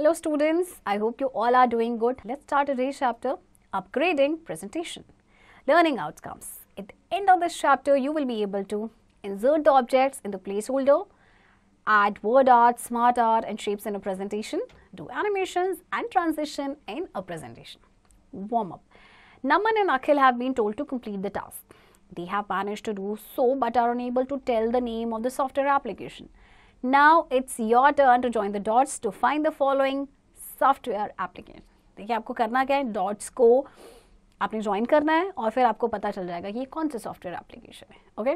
Hello students, I hope you all are doing good. Let's start today's chapter, Upgrading Presentation. Learning Outcomes. At the end of this chapter, you will be able to insert the objects in the placeholder, add word art, smart art and shapes in a presentation, do animations and transition in a presentation. Warm up. Naman and Akhil have been told to complete the task. They have managed to do so but are unable to tell the name of the software application. Now it's your turn to join the dots to find the following software application. देखिए आपको करना क्या है, dots को आपने join करना है और फिर आपको पता चल जाएगा कि ये कौन सा सॉफ्टवेयर एप्लीकेशन है. Okay.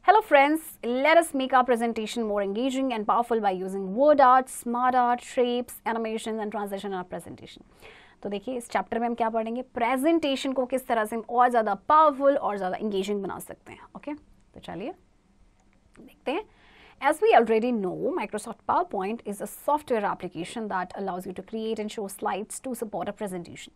Hello friends, let us make our presentation more engaging and powerful by using word art, smart art, shapes, animations and transition in our presentation. तो देखिए इस चैप्टर में हम क्या पढ़ेंगे, प्रेजेंटेशन को किस तरह से हम और ज़्यादा पावरफुल और ज़्यादा इंगेजिंग बना सकते हैं. ओके, तो चलिए देखते हैं. As we already know, Microsoft PowerPoint is a software application that allows you to create and show slides to support a presentation.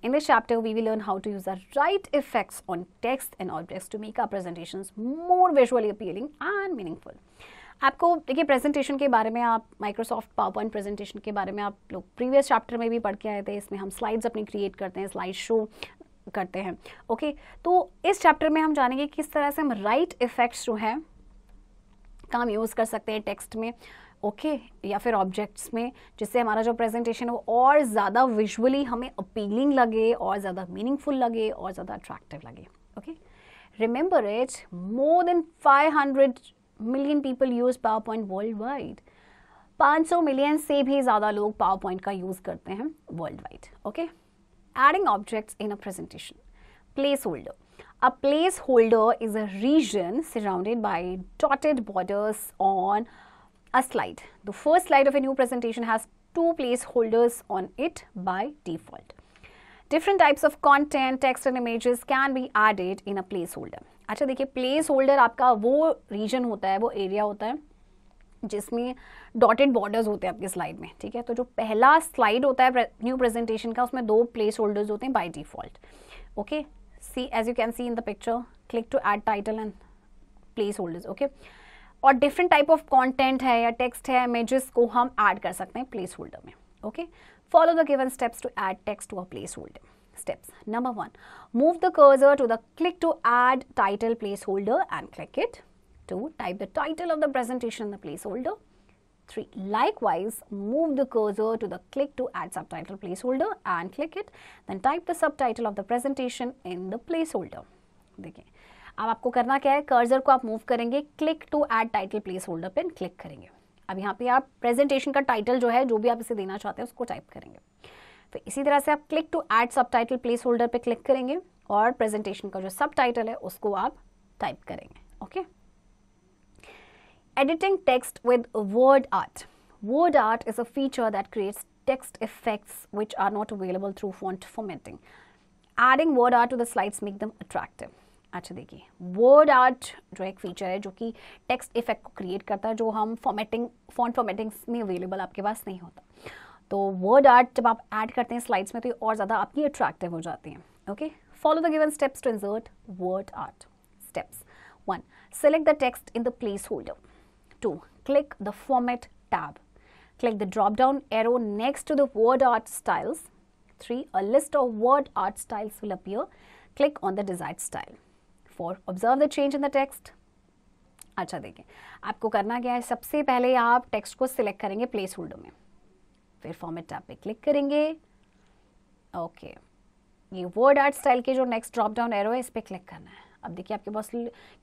In this chapter, we will learn how to use the right effects on text and objects to make our presentations more visually appealing and meaningful. आपको देखिए presentation के बारे में, आप Microsoft PowerPoint presentation के बारे में आप लोग प्रीवियस चैप्टर में भी पढ़ के आए थे. इसमें हम स्लाइड्स अपनी क्रिएट करते हैं, स्लाइड शो करते हैं. ओके, तो इस चैप्टर में हम जानेंगे किस तरह से हम राइट इफेक्ट्स जो हैं का हम यूज़ कर सकते हैं टेक्स्ट में, ओके, या फिर ऑब्जेक्ट्स में, जिससे हमारा जो प्रेजेंटेशन है वो और ज़्यादा विजुअली हमें अपीलिंग लगे और ज़्यादा मीनिंगफुल लगे और ज़्यादा अट्रैक्टिव लगे. Okay, remember it, more than 500 million people use PowerPoint world wide. 500 million से भी ज़्यादा लोग पावरपॉइंट का यूज़ करते हैं world wide. Okay, adding objects in a presentation. Place holder. A placeholder is a region surrounded by dotted borders on a slide. The first slide of a new presentation has two placeholders on it by default. Different types of content, text and images can be added in a placeholder. अच्छा देखिए, placeholder आपका वो region होता है, वो area होता है जिसमें डॉटेड बॉर्डर्स होते हैं आपके स्लाइड में. ठीक है, तो जो पहला स्लाइड होता है न्यू प्रेजेंटेशन का, उसमें 2 प्लेस होल्डर्स होते हैं by default. Okay, see as you can see in the picture, click to add title and placeholders. okay, और different type of content है या text है, images को हम add कर सकते हैं placeholder में. okay, follow the given steps to add text to a placeholder. Steps. Number 1, move the cursor to the click to add title placeholder and click it. 2, type the title of the presentation in the placeholder. 3, likewise move the cursor to the click to add subtitle placeholder and click it, then type the subtitle of the presentation in the placeholder. देखिए अब आपको करना क्या है, cursor को आप move करेंगे, click to add title place holder पे क्लिक करेंगे. अब यहाँ पे आप प्रेजेंटेशन का टाइटल जो है, जो भी आप इसे देना चाहते हैं उसको टाइप करेंगे. फिर इसी तरह से आप click to add subtitle place holder पे क्लिक करेंगे और प्रेजेंटेशन का जो सबटाइटल है उसको आप टाइप करेंगे. Okay. Editing text with word art. Word art is a feature that creates text effects which are not available through font formatting. Adding word art to the slides make them attractive. अच्छा देखिए, word art जो एक feature है जो कि text effect को create करता है, जो हम फॉन्ट फॉर्मेटिंग में अवेलेबल आपके पास नहीं होता. तो वर्ड आर्ट जब आप ऐड करते हैं स्लाइड्स में तो ये और ज़्यादा आपकी अट्रैक्टिव हो जाती हैं. Okay, follow the given steps to insert word art. Steps. 1, select the text in the placeholder. 2, click the Format tab. Click the drop-down arrow next to the word art styles. 3, a list of word art styles will appear. Click on the desired style. 4, observe the change in the text. अच्छा देखिए, आपको करना क्या है, सबसे पहले आप text को सिलेक्ट करेंगे प्लेस होल्डर में, फिर फॉर्मेट टैब पे क्लिक करेंगे. ओके, ये वर्ड आर्ट स्टाइल के जो नेक्स्ट ड्रॉप डाउन एरो है इस पर क्लिक करना है. अब देखिए आपके पास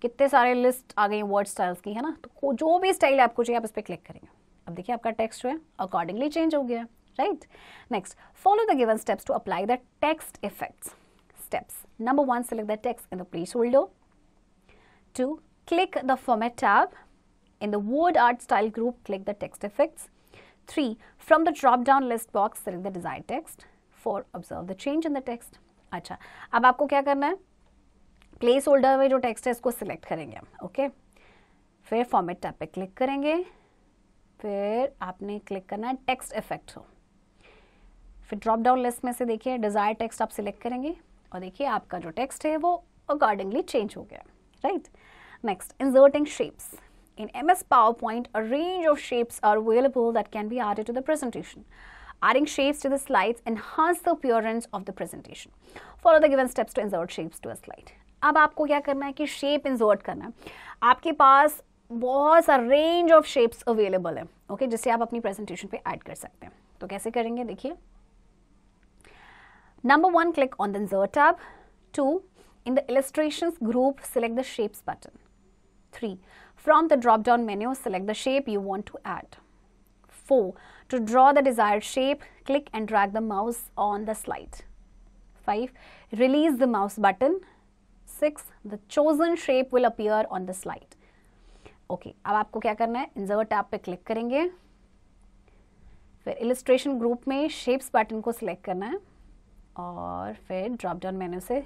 कितने सारे लिस्ट आ गई वर्ड स्टाइल्स की, है ना. तो जो भी स्टाइल आपको चाहिए आप इस पर क्लिक करेंगे. अब देखिए आपका टेक्स्ट जो है अकॉर्डिंगली चेंज हो गया. Right. Next, follow the given steps to apply the text effects. Steps. Number 1, select the text in the placeholder. 2, click the Format tab. In the word art style group, click the text effects. 3, from the drop-down list box, select the desired text. 4, observe the change in the text. अच्छा, अब आपको क्या करना है, place holder में जो text है इसको सिलेक्ट करेंगे हम. ओके, फिर फॉर्मेट टैब पे क्लिक करेंगे, फिर आपने क्लिक करना है टेक्स्ट इफेक्ट हो, फिर ड्रॉप डाउन लिस्ट में से देखिए डिजायर्ड टेक्स्ट आप सिलेक्ट करेंगे और देखिए आपका जो टेक्स्ट है वो अकॉर्डिंगली चेंज हो गया. Right. Next, inserting shapes. In MS PowerPoint, a range of shapes are available that can be added to the presentation. Adding shapes to the slides enhance the appearance of the presentation. Follow the given steps to insert shapes to a slide. अब आपको क्या करना है कि shape insert करना है. आपके पास बहुत सा रेंज ऑफ शेप्स अवेलेबल है, ओके, जिससे आप अपनी प्रेजेंटेशन पे ऐड कर सकते हैं. तो कैसे करेंगे देखिए. Number 1, click on the Insert tab. 2, in the Illustrations group, select the Shapes button. 3, from the drop-down menu, select the shape you want to add. 4, to draw the desired shape, click and drag the mouse on the slide. 5, release the mouse button. 6, the chosen shape will appear on the slide. Okay, अब आपको क्या करना है, Insert tab पे click करेंगे, फिर Illustration group में Shapes button को सिलेक्ट करना है और फिर ड्रॉप डाउन मेन्यू से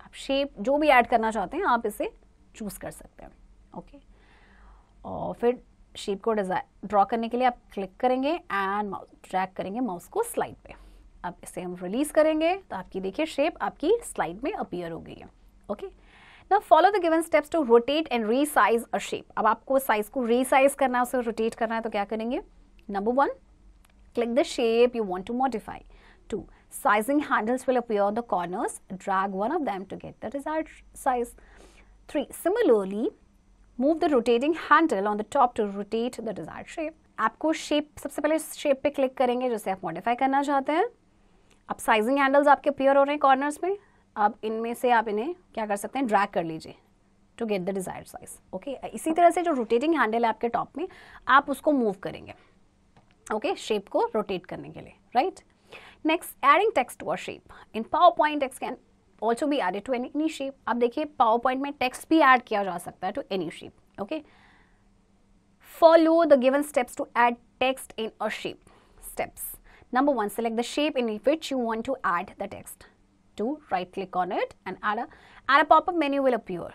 आप शेप जो भी ऐड करना चाहते हैं आप इसे चूज कर सकते हैं. ओके, और फिर शेप को ड्रॉ करने के लिए आप क्लिक करेंगे एंड माउस ड्रैग करेंगे माउस को स्लाइड पे. अब इसे हम रिलीज करेंगे तो आपकी देखिए शेप आपकी स्लाइड में अपीयर हो गई है. Okay, now follow the given steps to rotate and resize a shape. अब आपको साइज को रीसाइज करना है, उसे रोटेट करना है, तो क्या करेंगे. Number 1, click the shape you want to modify. 2, sizing handles will appear on the corners. Drag one of them to get the desired size. 3, similarly, move the rotating handle on the top to rotate the desired shape. आपको shape सबसे पहले shape पे click करेंगे जिसे आप modify करना चाहते हैं. अब साइजिंग हैंडल्स आपके अपीयर हो रहे हैं कॉर्नर्स में. अब इनमें से आप इन्हें क्या कर सकते हैं, ड्रैग कर लीजिए to get the desired size. Okay, इसी तरह से जो रोटेटिंग हैंडल है आपके टॉप में आप उसको मूव करेंगे. ओके, शेप को रोटेट करने के लिए, right. Next, adding text to a shape. In PowerPoint, text can also be added to any shape. अब देखिए PowerPoint में text भी add किया जा सकता है to any shape. Okay. Follow the given steps to add text in a shape. Steps. Number 1, select the shape in which you want to add the text. 2, right click on it and add a pop-up menu will appear.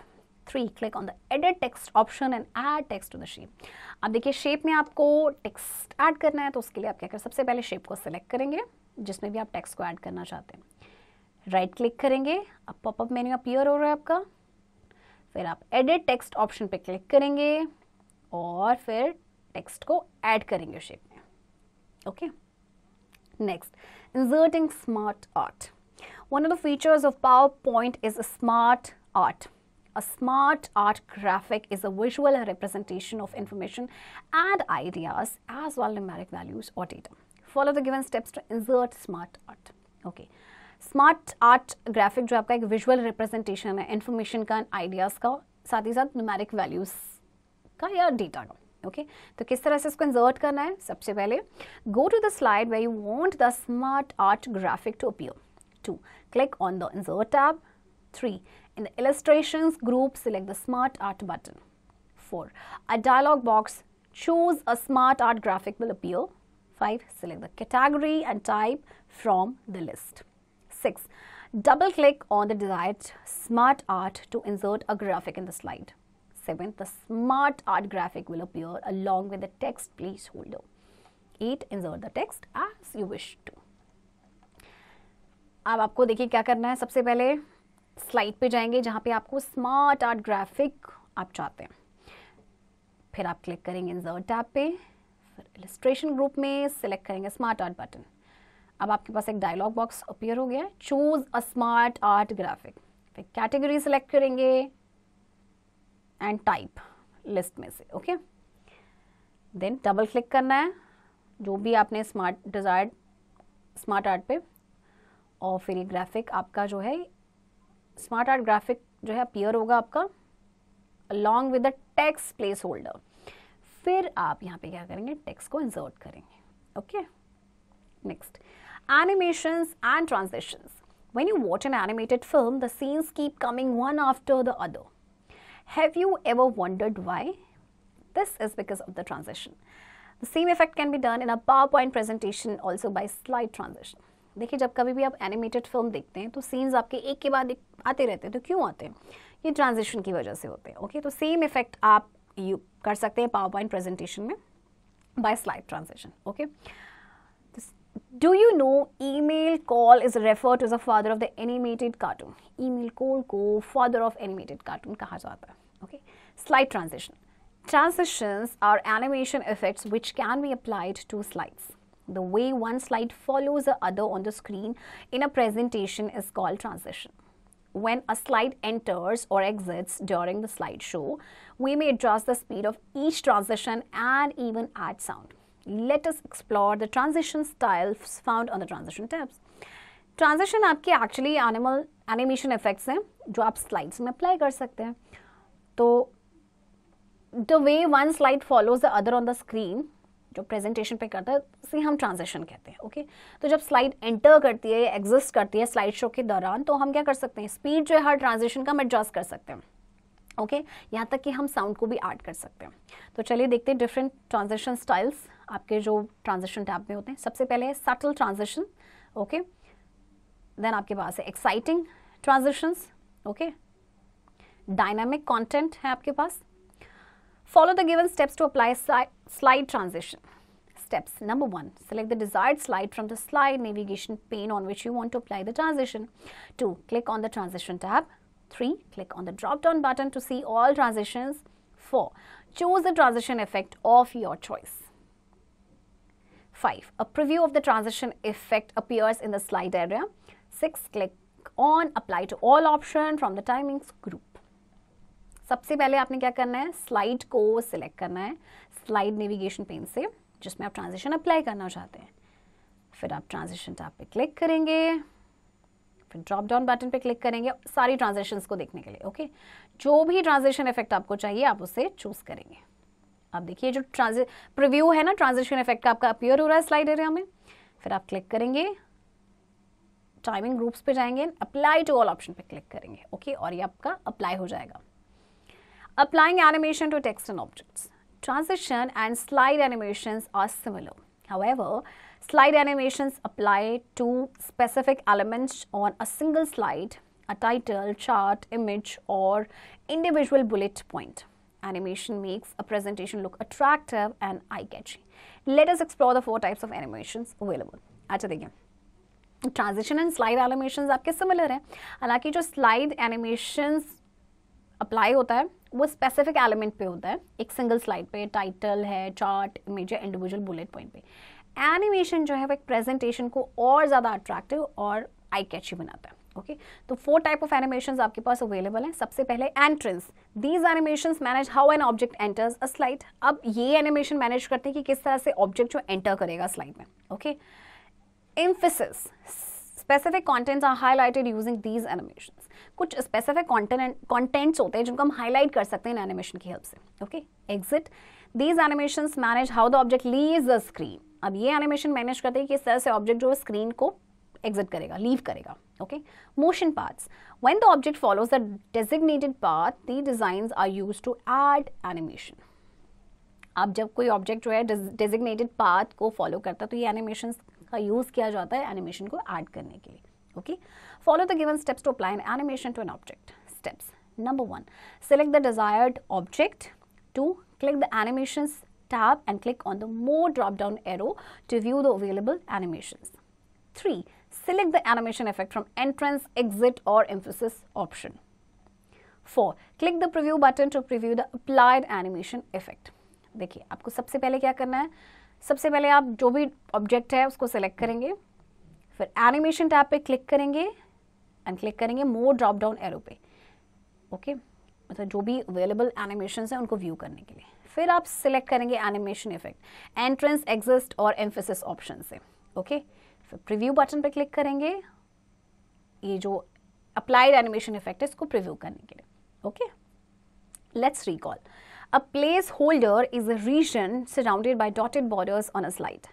3, click on the edit text option and add text to the shape. अब देखिए shape में आपको text add करना है तो उसके लिए आप क्या करें, सबसे पहले शेप को सिलेक्ट करेंगे जिसमें भी आप टेक्स्ट को ऐड करना चाहते हैं. राइट क्लिक करेंगे, अब पॉपअप मेन्यू अपीयर हो रहा है आपका. फिर आप एडिट टेक्स्ट ऑप्शन पे क्लिक करेंगे और फिर टेक्स्ट को ऐड करेंगे शेप में. Okay, next, inserting smart art. One of the features of PowerPoint is smart art. A smart art graphic is a visual representation of information and ideas as well as numeric values or data. Follow the given steps to insert smart art. Okay. Smart art graphic जो आपका एक visual representation है information का, ideas का, साथ ही साथ numeric values का या data का. Okay. तो किस तरह से इसको insert करना है, सबसे पहले go to the slide where you want the smart art graphic to appear. 2, click on the insert tab. 3, in the illustrations group, select the smart art button. 4, a dialog box, choose a smart art graphic will appear. 5, select the category and type from the list. 6, double click on the desired smart art to insert a graphic in the slide. 7, the smart art graphic will appear along with the text placeholder. 8, insert the text as you wish to. अब आपको देखिए क्या करना है, सबसे पहले slide पे जाएंगे जहाँ पे आपको स्मार्ट आर्ट ग्राफिक आप चाहते हैं. फिर आप क्लिक करेंगे इंसर्ट टैब पे, फिर इलस्ट्रेशन ग्रुप में सिलेक्ट करेंगे स्मार्ट आर्ट बटन. अब आपके पास एक डायलॉग बॉक्स अपीयर हो गया है, choose a smart art graphic. फिर कैटेगरी सिलेक्ट करेंगे एंड टाइप लिस्ट में से. ओके, देन डबल क्लिक करना है जो भी आपने डिजायर्ड स्मार्ट आर्ट पे, और फिर ये ग्राफिक आपका जो है स्मार्ट आर्ट ग्राफिक जो है अपीयर होगा आपका along with the text place holder. फिर आप यहाँ पे क्या करेंगे, टेक्स्ट को इंसर्ट करेंगे. Okay, next, animations and transitions. When you watch an animated film the scenes keep coming one after the other. Have you ever wondered why? This is because of the transition. The same effect can be done in a PowerPoint presentation also bye slide transition. देखिए जब कभी भी आप animated film देखते हैं तो scenes आपके एक के बाद एक आते रहते हैं. तो क्यों आते हैं? ये ट्रांजिशन की वजह से होते हैं. ओके, तो सेम इफेक्ट आप यू कर सकते हैं PowerPoint प्रेजेंटेशन में by slide transition. Okay, do you know Emile Cohl is referred as a father of the animated cartoon. Emile Cohl को फादर ऑफ एनिमेटेड कार्टून कहा जाता है. Okay, slide transition. Transitions are animation effects which can be applied to slides. The way one slide follows the other on the screen in a presentation is called transition. When a slide enters or exits during the slideshow, we may adjust the speed of each transition and even add sound. Let us explore the transition styles found on the transition tabs. Transition आपके actually animation effects हैं जो आप slides में apply कर सकते हैं. तो the way one slide follows the other on the screen, जो प्रेजेंटेशन पे करता है उसे हम ट्रांजिशन कहते हैं. ओके तो जब स्लाइड एंटर करती है या एग्जिस्ट करती है स्लाइड शो के दौरान, तो हम क्या कर सकते हैं, स्पीड जो है हर ट्रांजिशन का हम एडजस्ट कर सकते हैं. ओके यहाँ तक कि हम साउंड को भी ऐड कर सकते हैं. तो चलिए देखते हैं डिफरेंट ट्रांजिशन स्टाइल्स आपके जो ट्रांजिशन टैब में होते हैं. सबसे पहले है सटल ट्रांजिशन. ओके देन आपके पास है exciting transitions. Okay dynamic content है आपके पास. Follow the given steps to apply slide transition. Steps. Number 1. Select the desired slide from the slide navigation pane on which you want to apply the transition. 2. Click on the transition tab. 3. Click on the drop-down button to see all transitions. 4. Choose the transition effect of your choice. 5. A preview of the transition effect appears in the slide area. 6. Click on apply to all option from the timings group. सबसे पहले आपने क्या करना है, slide को select करना है slide navigation pen से जिसमें आप ट्रांजिशन अप्लाई करना चाहते हैं. फिर आप ट्रांजिशन टैब पे क्लिक करेंगे, फिर ड्रॉप डाउन बटन पे क्लिक करेंगे सारी ट्रांजिशंस को देखने के लिए. ओके जो भी ट्रांजिशन इफेक्ट आपको चाहिए आप उसे चूज करेंगे. अब देखिए जो प्रीव्यू है ना ट्रांजिशन इफेक्ट का आपका अपीयर हो रहा है स्लाइड एरिया में. फिर आप क्लिक करेंगे, टाइमिंग ग्रुप्स पे जाएंगे, अप्लाई टू ऑल ऑप्शन पे क्लिक करेंगे. ओके और ये आपका अप्लाई हो जाएगा. Applying animation to text and objects. Transition and slide animations are similar. However, slide animations apply to specific elements on a single slide, a title, chart, image, or individual bullet point. Animation makes a presentation look attractive and eye-catchy. Let us explore the 4 types of animations available. अच्छा देखिए transition and slide animations आपके similar हैं. हालांकि जो slide animations apply होता है वो specific element पे होता है, एक सिंगल स्लाइड पे, टाइटल है, चार्ट, इमेज है, इंडिविजुअल बुलेट पॉइंट पे. एनिमेशन जो है वो एक प्रेजेंटेशन को और ज़्यादा अट्रैक्टिव और आई कैची बनाता है. ओके तो 4 टाइप ऑफ एनिमेशंस आपके पास अवेलेबल हैं. सबसे पहले entrance. These animations manage how an object enters a slide. अब ये एनिमेशन मैनेज करते हैं कि किस तरह से ऑब्जेक्ट जो एंटर करेगा स्लाइड में. Okay emphasis. Specific contents are highlighted using these animations. कुछ स्पेसिफिक कॉन्टेंट्स होते हैं जिनको हम हाईलाइट कर सकते हैं इन एनिमेशन की हेल्प से. Okay exit. These animations manage how the object leaves the screen. अब ये एनिमेशन मैनेज करते हैं कि किस तरह से ऑब्जेक्ट जो स्क्रीन को एग्जिट करेगा, लीव करेगा. Okay motion paths. When the object follows the designated path the designs are used to add animation. अब जब कोई ऑब्जेक्ट जो है डेजिग्नेटेड पाथ को फॉलो करता है तो ये एनिमेशन का यूज किया जाता है एनिमेशन को ऐड करने के लिए. Okay, follow the given steps to apply an animation to an object. Steps. Number 1, select the desired object. 2, click the animations tab and click on the more drop down arrow to view the available animations. 3, select the animation effect from entrance, exit or emphasis option. 4, click the preview button to preview the applied animation effect. देखिए आपको सबसे पहले क्या करना है, सबसे पहले आप जो भी ऑब्जेक्ट है उसको सेलेक्ट करेंगे, फिर एनिमेशन टैब पे क्लिक करेंगे एंड क्लिक करेंगे मोर ड्रॉप डाउन एरो पे. ओके मतलब जो भी अवेलेबल एनिमेशंस हैं उनको व्यू करने के लिए. फिर आप सिलेक्ट करेंगे एनिमेशन इफेक्ट, एंट्रेंस, एग्जिस्ट और एम्फेसिस ऑप्शन से. ओके फिर प्रीव्यू बटन पे क्लिक करेंगे, ये जो अप्लाइड एनिमेशन इफेक्ट है इसको प्रीव्यू करने के लिए. Okay let's recall. A placeholder is a region surrounded by dotted borders on a slide.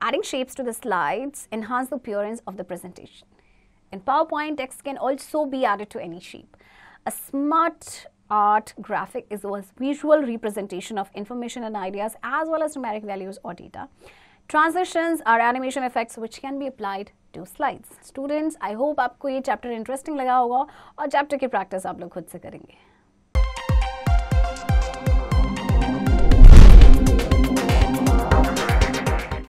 Adding shapes to the slides enhance the appearance of the presentation. In PowerPoint, text can also be added to any shape. A smart art graphic is a visual representation of information and ideas as well as numeric values or data. Transitions are animation effects which can be applied to slides. Students, I hope आपको ये chapter interesting लगा होगा और chapter की practice आप लोग खुद से करेंगे.